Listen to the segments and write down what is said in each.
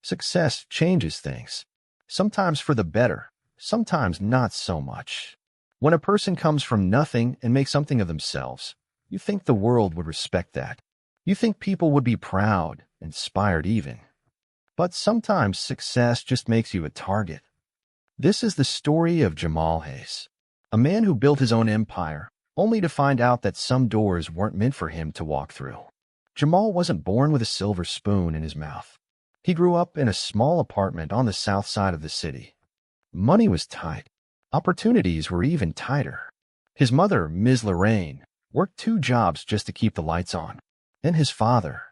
Success changes things. Sometimes for the better, sometimes not so much. When a person comes from nothing and makes something of themselves, you think the world would respect that. You think people would be proud, inspired even. But sometimes success just makes you a target. This is the story of Jamal Hayes, a man who built his own empire, only to find out that some doors weren't meant for him to walk through. Jamal wasn't born with a silver spoon in his mouth. He grew up in a small apartment on the south side of the city. Money was tight. Opportunities were even tighter. His mother, Ms. Lorraine, worked 2 jobs just to keep the lights on. And his father,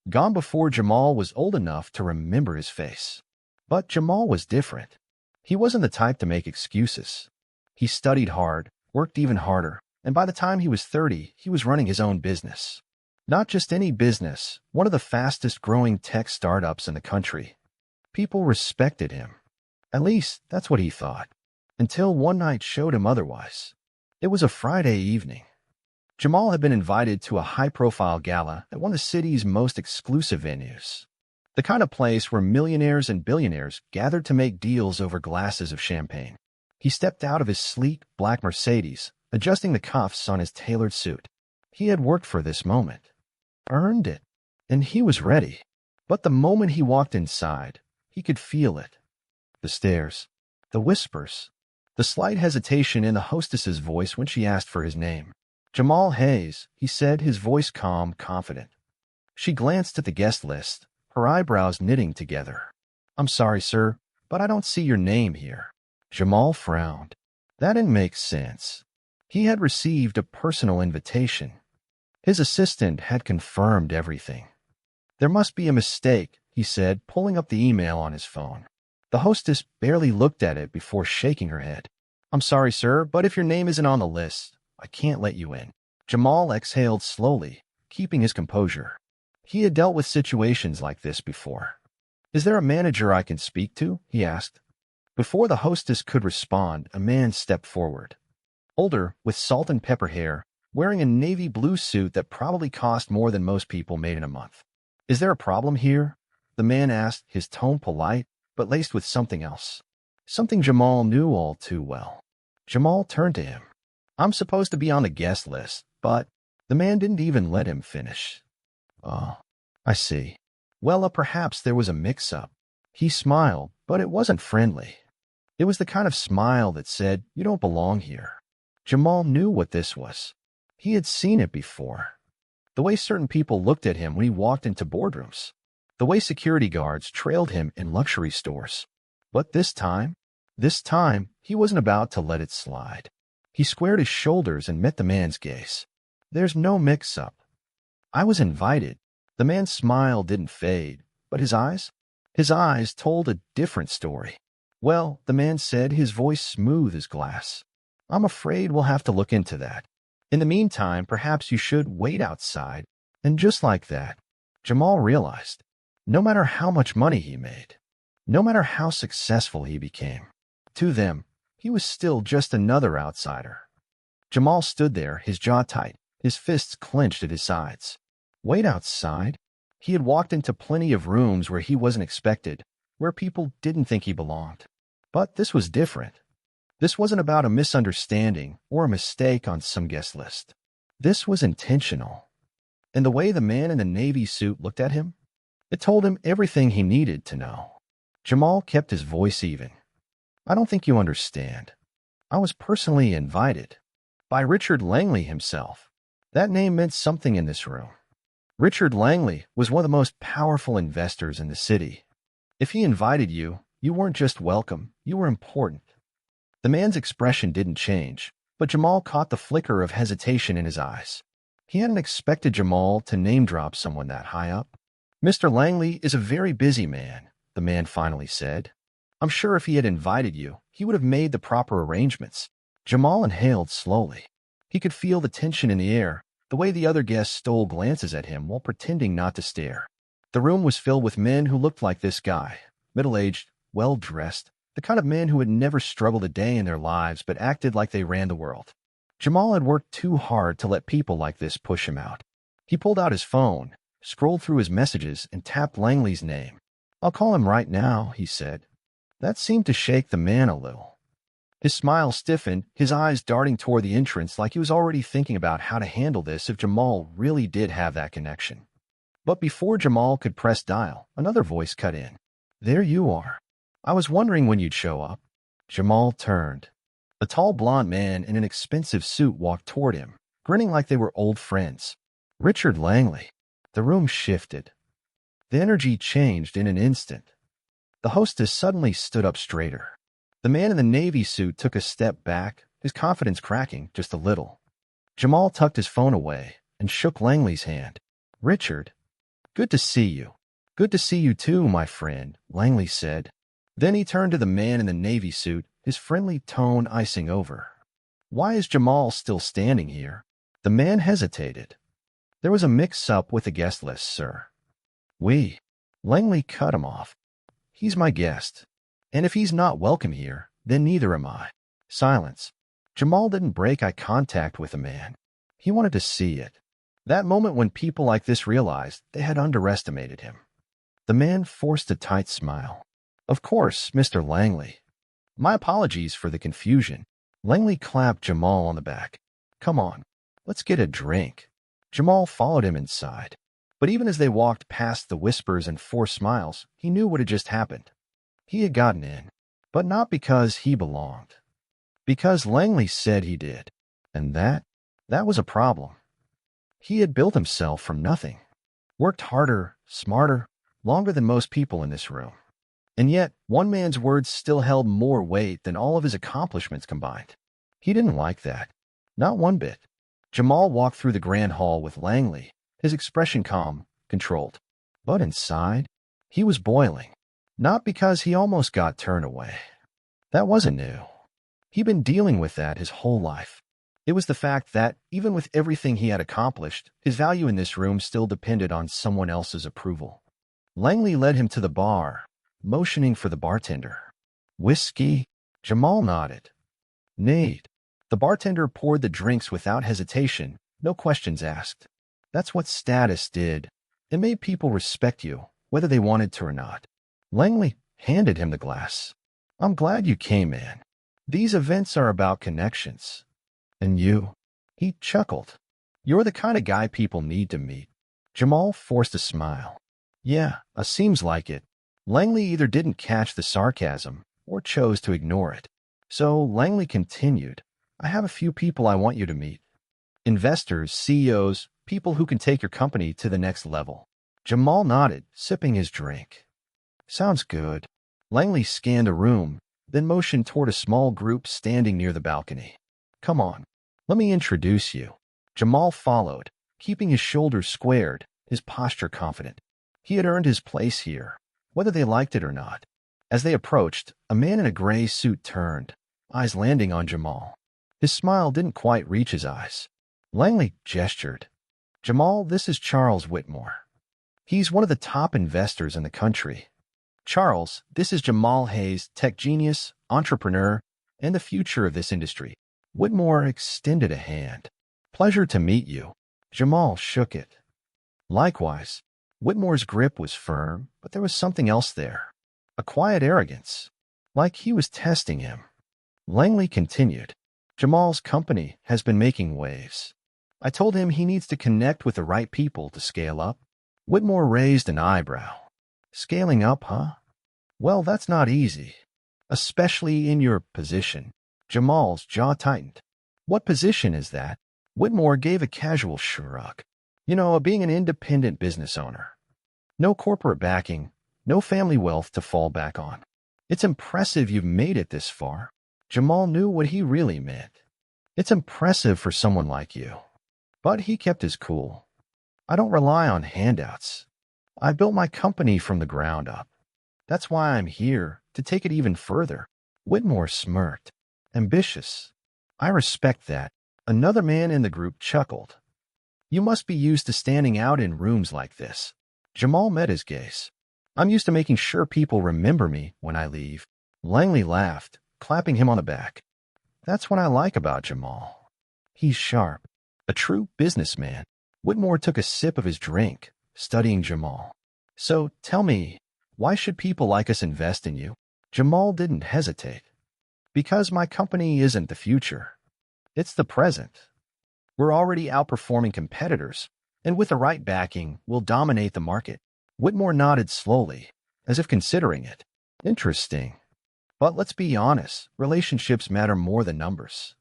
gone before Jamal was old enough to remember his face. But Jamal was different. He wasn't the type to make excuses. He studied hard, worked even harder, and by the time he was 30, he was running his own business. Not just any business, one of the fastest-growing tech startups in the country. People respected him. At least, that's what he thought. Until one night showed him otherwise. It was a Friday evening. Jamal had been invited to a high-profile gala at one of the city's most exclusive venues. The kind of place where millionaires and billionaires gathered to make deals over glasses of champagne. He stepped out of his sleek, black Mercedes, adjusting the cuffs on his tailored suit. He had worked for this moment. Earned it. And he was ready. But the moment he walked inside, he could feel it. The stares. The whispers. The slight hesitation in the hostess's voice when she asked for his name. Jamal Hayes, he said, his voice calm, confident. She glanced at the guest list, her eyebrows knitting together. "I'm sorry, sir, but I don't see your name here." Jamal frowned. That didn't make sense. He had received a personal invitation. His assistant had confirmed everything. "There must be a mistake," he said, pulling up the email on his phone. The hostess barely looked at it before shaking her head. "I'm sorry, sir, but if your name isn't on the list, I can't let you in." Jamal exhaled slowly, keeping his composure. He had dealt with situations like this before. "Is there a manager I can speak to?" he asked. Before the hostess could respond, a man stepped forward. Older, with salt and pepper hair, wearing a navy blue suit that probably cost more than most people made in a month. "Is there a problem here?" the man asked, his tone polite, but laced with something else. Something Jamal knew all too well. Jamal turned to him. "I'm supposed to be on the guest list, but—" The man didn't even let him finish. "Oh, I see. Well, perhaps there was a mix-up." He smiled, but it wasn't friendly. It was the kind of smile that said, "You don't belong here." Jamal knew what this was. He had seen it before. The way certain people looked at him when he walked into boardrooms. The way security guards trailed him in luxury stores. But this time, he wasn't about to let it slide. He squared his shoulders and met the man's gaze. "There's no mix-up. I was invited." The man's smile didn't fade, but his eyes told a different story. "Well," the man said, his voice smooth as glass, "I'm afraid we'll have to look into that. In the meantime, perhaps you should wait outside." And just like that, Jamal realized, no matter how much money he made, no matter how successful he became, to them, he was still just another outsider. Jamal stood there, his jaw tight, his fists clenched at his sides. Wait outside? He had walked into plenty of rooms where he wasn't expected, where people didn't think he belonged. But this was different. This wasn't about a misunderstanding or a mistake on some guest list. This was intentional. And the way the man in the navy suit looked at him, it told him everything he needed to know. Jamal kept his voice even. "I don't think you understand. I was personally invited by Richard Langley himself." That name meant something in this room. Richard Langley was one of the most powerful investors in the city. If he invited you, you weren't just welcome, you were important. The man's expression didn't change, but Jamal caught the flicker of hesitation in his eyes. He hadn't expected Jamal to name-drop someone that high up. "Mr. Langley is a very busy man," the man finally said. "I'm sure if he had invited you, he would have made the proper arrangements." Jamal inhaled slowly. He could feel the tension in the air, the way the other guests stole glances at him while pretending not to stare. The room was filled with men who looked like this guy, middle-aged, well-dressed, the kind of men who had never struggled a day in their lives but acted like they ran the world. Jamal had worked too hard to let people like this push him out. He pulled out his phone, scrolled through his messages, and tapped Langley's name. I'll call him right now, he said. That seemed to shake the man a little. His smile stiffened, his eyes darting toward the entrance like he was already thinking about how to handle this if Jamal really did have that connection. But before Jamal could press dial, another voice cut in. There you are. I was wondering when you'd show up. Jamal turned. A tall blond man in an expensive suit walked toward him, grinning like they were old friends. Richard Langley. The room shifted. The energy changed in an instant. The hostess suddenly stood up straighter. The man in the navy suit took a step back, his confidence cracking just a little. Jamal tucked his phone away and shook Langley's hand. Richard, good to see you. Good to see you too, my friend, Langley said. Then he turned to the man in the navy suit, his friendly tone icing over. Why is Jamal still standing here? The man hesitated. There was a mix-up with the guest list, sir. Langley cut him off. He's my guest. And if he's not welcome here, then neither am I. Silence. Jamal didn't break eye contact with the man. He wanted to see it. That moment when people like this realized they had underestimated him. The man forced a tight smile. Of course, Mr. Langley. My apologies for the confusion. Langley clapped Jamal on the back. Come on, let's get a drink. Jamal followed him inside. But even as they walked past the whispers and forced smiles, he knew what had just happened. He had gotten in, but not because he belonged. Because Langley said he did. And that was a problem. He had built himself from nothing. Worked harder, smarter, longer than most people in this room. And yet, one man's words still held more weight than all of his accomplishments combined. He didn't like that. Not one bit. Jamal walked through the grand hall with Langley, his expression calm, controlled. But inside, he was boiling. Not because he almost got turned away. That wasn't new. He'd been dealing with that his whole life. It was the fact that, even with everything he had accomplished, his value in this room still depended on someone else's approval. Langley led him to the bar, motioning for the bartender. Whiskey? Jamal nodded. Need. The bartender poured the drinks without hesitation, no questions asked. That's what status did. It made people respect you, whether they wanted to or not. Langley handed him the glass. I'm glad you came in. These events are about connections. And you? He chuckled. You're the kind of guy people need to meet. Jamal forced a smile. Yeah, seems like it. Langley either didn't catch the sarcasm or chose to ignore it. So Langley continued. I have a few people I want you to meet. Investors, CEOs, people who can take your company to the next level. Jamal nodded, sipping his drink. Sounds good. Langley scanned the room, then motioned toward a small group standing near the balcony. Come on, let me introduce you. Jamal followed, keeping his shoulders squared, his posture confident. He had earned his place here, whether they liked it or not. As they approached, a man in a gray suit turned, eyes landing on Jamal. His smile didn't quite reach his eyes. Langley gestured. Jamal, this is Charles Whitmore. He's one of the top investors in the country. Charles, this is Jamal Hayes, tech genius, entrepreneur, and the future of this industry. Whitmore extended a hand. Pleasure to meet you. Jamal shook it. Likewise. Whitmore's grip was firm, but there was something else there. A quiet arrogance, like he was testing him. Langley continued. Jamal's company has been making waves. I told him he needs to connect with the right people to scale up. Whitmore raised an eyebrow. Scaling up, huh? Well, that's not easy. Especially in your position. Jamal's jaw tightened. What position is that? Whitmore gave a casual shrug. You know, being an independent business owner. No corporate backing, no family wealth to fall back on. It's impressive you've made it this far. Jamal knew what he really meant. It's impressive for someone like you. But he kept his cool. I don't rely on handouts. I built my company from the ground up. That's why I'm here, to take it even further. Whitmore smirked. Ambitious. I respect that. Another man in the group chuckled. You must be used to standing out in rooms like this. Jamal met his gaze. I'm used to making sure people remember me when I leave. Langley laughed, clapping him on the back. That's what I like about Jamal. He's sharp. A true businessman. Whitmore took a sip of his drink, studying Jamal. So, tell me, Why should people like us invest in you? Jamal didn't hesitate. Because my company isn't the future. It's the present. We're already outperforming competitors, and with the right backing, we'll dominate the market. Whitmore nodded slowly, as if considering it. Interesting. But let's be honest, relationships matter more than numbers.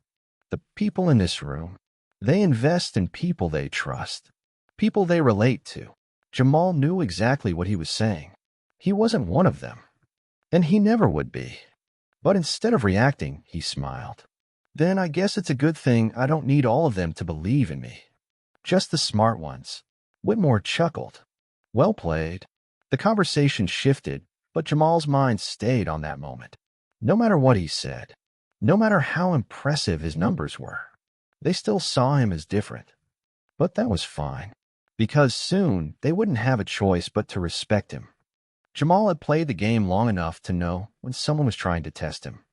The people in this room, they invest in people they trust, people they relate to. Jamal knew exactly what he was saying. He wasn't one of them, and he never would be. But instead of reacting, he smiled. Then I guess it's a good thing I don't need all of them to believe in me. Just the smart ones. Whitmore chuckled. Well played. The conversation shifted, but Jamal's mind stayed on that moment. No matter what he said, no matter how impressive his numbers were, they still saw him as different. But that was fine, because soon they wouldn't have a choice but to respect him. Jamal had played the game long enough to know when someone was trying to test him.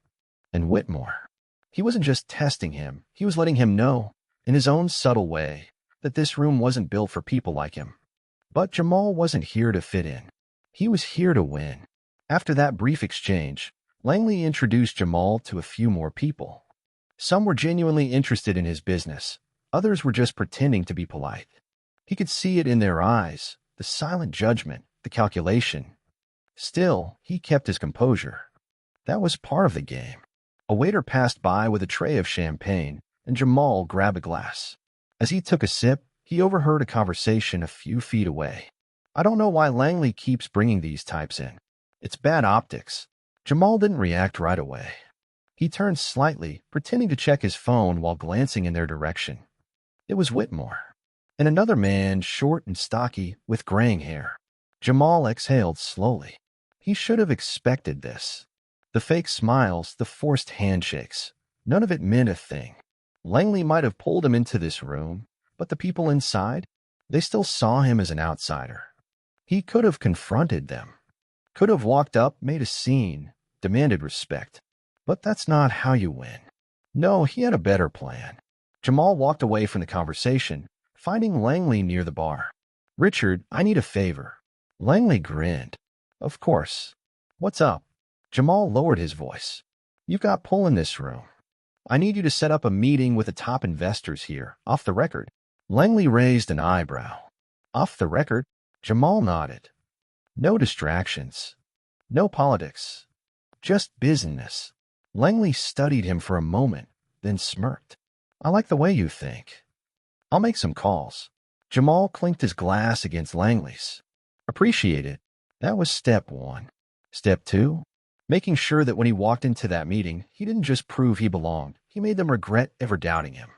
And Whitmore, he wasn't just testing him, he was letting him know, in his own subtle way, that this room wasn't built for people like him. But Jamal wasn't here to fit in. He was here to win. After that brief exchange, Langley introduced Jamal to a few more people. Some were genuinely interested in his business. Others were just pretending to be polite. He could see it in their eyes, the silent judgment, the calculation. Still, he kept his composure. That was part of the game. A waiter passed by with a tray of champagne, and Jamal grabbed a glass. As he took a sip, he overheard a conversation a few feet away. I don't know why Langley keeps bringing these types in. It's bad optics. Jamal didn't react right away. He turned slightly, pretending to check his phone while glancing in their direction. It was Whitmore, and another man, short and stocky, with graying hair. Jamal exhaled slowly. He should have expected this. The fake smiles, the forced handshakes, none of it meant a thing. Langley might have pulled him into this room, but the people inside, they still saw him as an outsider. He could have confronted them, could have walked up, made a scene, demanded respect. But that's not how you win. No, he had a better plan. Jamal walked away from the conversation, finding Langley near the bar. Richard, I need a favor. Langley grinned. Of course. What's up? Jamal lowered his voice. You've got pull in this room. I need you to set up a meeting with the top investors here, off the record. Langley raised an eyebrow. Off the record? Jamal nodded. No distractions. No politics. Just business. Langley studied him for a moment, then smirked. I like the way you think. I'll make some calls. Jamal clinked his glass against Langley's. Appreciate it. That was step one. Step two? Making sure that when he walked into that meeting, he didn't just prove he belonged, he made them regret ever doubting him.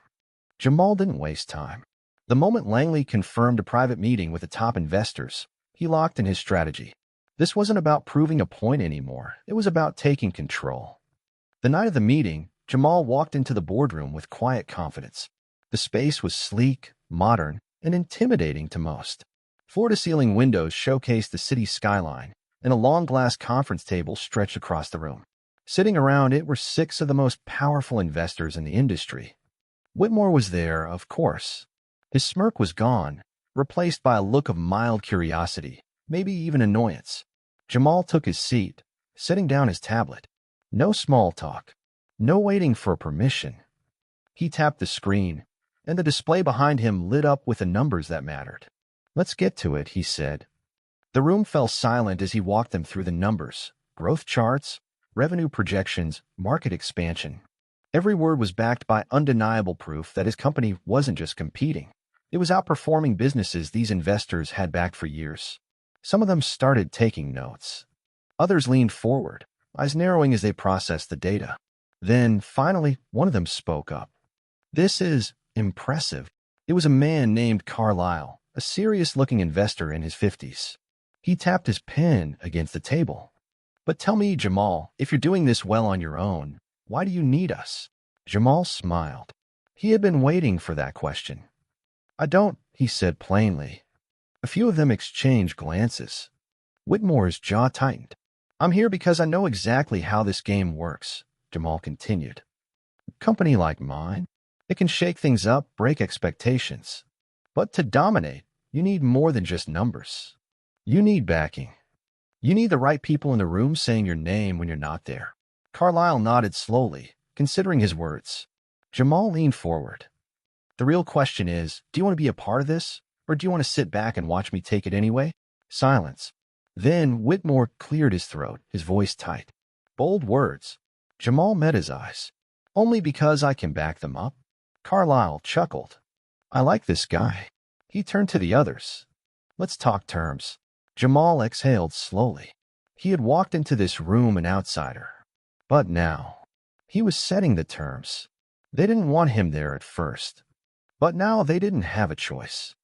Jamal didn't waste time. The moment Langley confirmed a private meeting with the top investors, he locked in his strategy. This wasn't about proving a point anymore. It was about taking control. The night of the meeting, Jamal walked into the boardroom with quiet confidence. The space was sleek, modern, and intimidating to most. Floor-to-ceiling windows showcased the city's skyline, and a long glass conference table stretched across the room. Sitting around it were 6 of the most powerful investors in the industry. Whitmore was there, of course. His smirk was gone, replaced by a look of mild curiosity, maybe even annoyance. Jamal took his seat, setting down his tablet. No small talk. No waiting for permission. He tapped the screen, and the display behind him lit up with the numbers that mattered. Let's get to it, he said. The room fell silent as he walked them through the numbers, growth charts, revenue projections, market expansion. Every word was backed by undeniable proof that his company wasn't just competing. It was outperforming businesses these investors had backed for years. Some of them started taking notes. Others leaned forward, eyes narrowing as they processed the data. Then, finally, one of them spoke up. This is impressive. It was a man named Carlyle, a serious-looking investor in his 50s. He tapped his pen against the table. But tell me, Jamal, if you're doing this well on your own, why do you need us? Jamal smiled. He had been waiting for that question. I don't, he said plainly. A few of them exchanged glances. Whitmore's jaw tightened. I'm here because I know exactly how this game works, Jamal continued. A company like mine, it can shake things up, break expectations. But to dominate, you need more than just numbers. You need backing. You need the right people in the room saying your name when you're not there. Carlyle nodded slowly, considering his words. Jamal leaned forward. The real question is, do you want to be a part of this, or do you want to sit back and watch me take it anyway? Silence. Then Whitmore cleared his throat, his voice tight. Bold words. Jamal met his eyes. Only because I can back them up? Carlyle chuckled. I like this guy. He turned to the others. Let's talk terms. Jamal exhaled slowly. He had walked into this room an outsider. But now, he was setting the terms. They didn't want him there at first. But now they didn't have a choice.